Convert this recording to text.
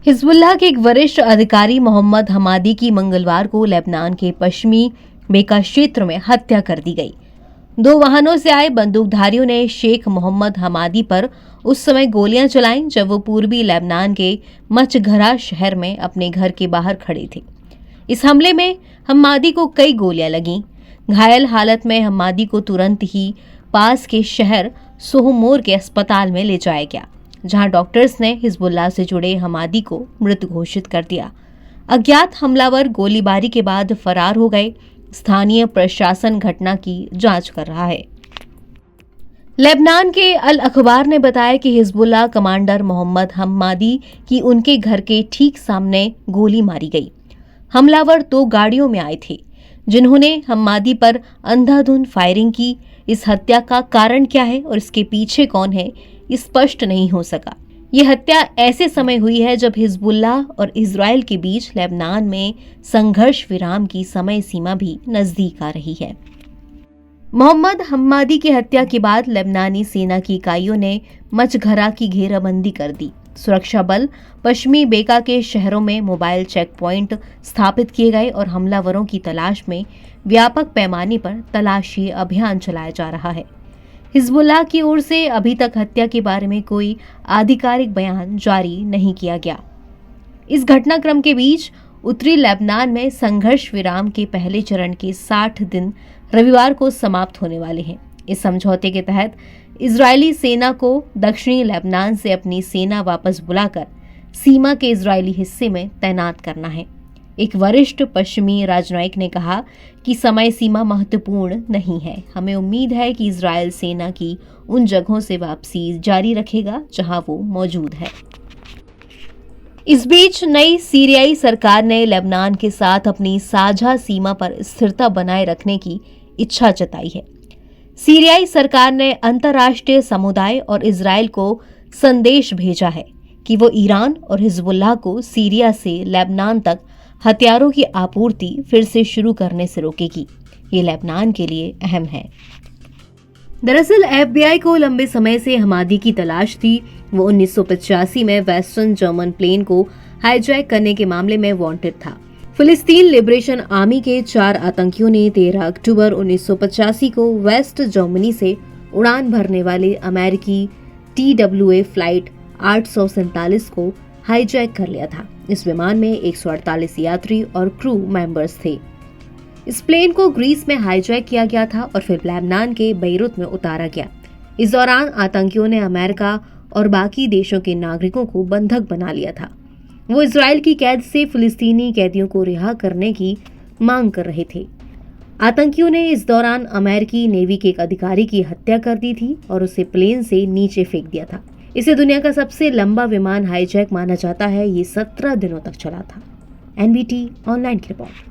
Hezbollah के एक वरिष्ठ अधिकारी मोहम्मद हमादी की मंगलवार को लेबनान के पश्चिमी बेका क्षेत्र में हत्या कर दी गई। 2 वाहनों से आए बंदूकधारियों ने शेख मोहम्मद हमादी पर उस समय गोलियां चलाईं जब वो पूर्वी लेबनान के मचघरा शहर में अपने घर के बाहर खड़े थे। इस हमले में हमादी को कई गोलियां लगीं। घायल हालत में हमादी को तुरंत ही पास के शहर सोहमोर के अस्पताल में ले जाया गया, जहां डॉक्टर्स ने हिजबुल्लाह से जुड़े हमादी को मृत घोषित कर दिया। अज्ञात हमलावर गोलीबारी के बाद फरार हो गए। स्थानीय प्रशासन घटना की जांच कर रहा है। लेबनान के अल अखबार ने बताया कि हिजबुल्लाह कमांडर मोहम्मद हमादी की उनके घर के ठीक सामने गोली मारी गई। हमलावर 2 गाड़ियों में आए थे, जिन्होंने हमादी पर अंधाधुंध फायरिंग की। इस हत्या का कारण क्या है और इसके पीछे कौन है, स्पष्ट नहीं हो सका। ये हत्या ऐसे समय हुई है जब हिजबुल्लाह और इजराइल के बीच लेबनान में संघर्ष विराम की समय सीमा भी नजदीक आ रही है। मोहम्मद हम्मादी की हत्या के बाद लेबनानी सेना की इकाइयों ने मचघरा की घेराबंदी कर दी। सुरक्षा बल पश्चिमी बेका के शहरों में मोबाइल चेक पॉइंट स्थापित किए गए और हमलावरों की तलाश में व्यापक पैमाने पर तलाशी अभियान चलाया जा रहा है। हिजबुल्लाह की ओर से अभी तक हत्या के बारे में कोई आधिकारिक बयान जारी नहीं किया गया। इस घटनाक्रम के बीच उत्तरी लेबनान में संघर्ष विराम के पहले चरण के 60 दिन रविवार को समाप्त होने वाले हैं। इस समझौते के तहत इजरायली सेना को दक्षिणी लेबनान से अपनी सेना वापस बुलाकर सीमा के इजरायली हिस्से में तैनात करना है। एक वरिष्ठ पश्चिमी राजनयिक ने कहा कि समय सीमा महत्वपूर्ण नहीं है। हमें उम्मीद है कि इजरायल सेना की उन जगहों से वापसी जारी रखेगा जहां वो मौजूद है। इस बीच नई सीरियाई सरकार ने लेबनान के साथ अपनी साझा सीमा पर स्थिरता बनाए रखने की इच्छा जताई है। सीरियाई सरकार ने अंतर्राष्ट्रीय समुदाय और इजरायल को संदेश भेजा है कि वो ईरान और हिजबुल्लाह को सीरिया से लेबनान तक हथियारों की आपूर्ति फिर से शुरू करने से रोकेगी। ये लेबनान के लिए अहम है। दरअसल एफबीआई को लंबे समय से हमादी की तलाश थी। वो 1985 में वेस्टर्न जर्मन प्लेन को हाईजैक करने के मामले में वांटेड था। फिलिस्तीन लिबरेशन आर्मी के 4 आतंकियों ने 13 अक्टूबर 1985 को वेस्ट जर्मनी से उड़ान भरने वाले अमेरिकी TWA फ्लाइट 847 को हाईजैक कर लिया था। इस विमान में 148 यात्री और क्रू मेंबर्स थे। इस प्लेन को ग्रीस में हाईजैक किया गया था और फिर लेबनान के बेरूत में उतारा गया। इस दौरान आतंकियों ने अमेरिका और बाकी देशों के नागरिकों को बंधक बना लिया था। वो इजराइल की कैद से फिलिस्तीनी कैदियों को रिहा करने की मांग कर रहे थे। आतंकियों ने इस दौरान अमेरिकी नेवी के एक अधिकारी की हत्या कर दी थी और उसे प्लेन से नीचे फेंक दिया था। इसे दुनिया का सबसे लंबा विमान हाईजैक माना जाता है। ये 17 दिनों तक चला था। NBT ऑनलाइन की रिपोर्ट।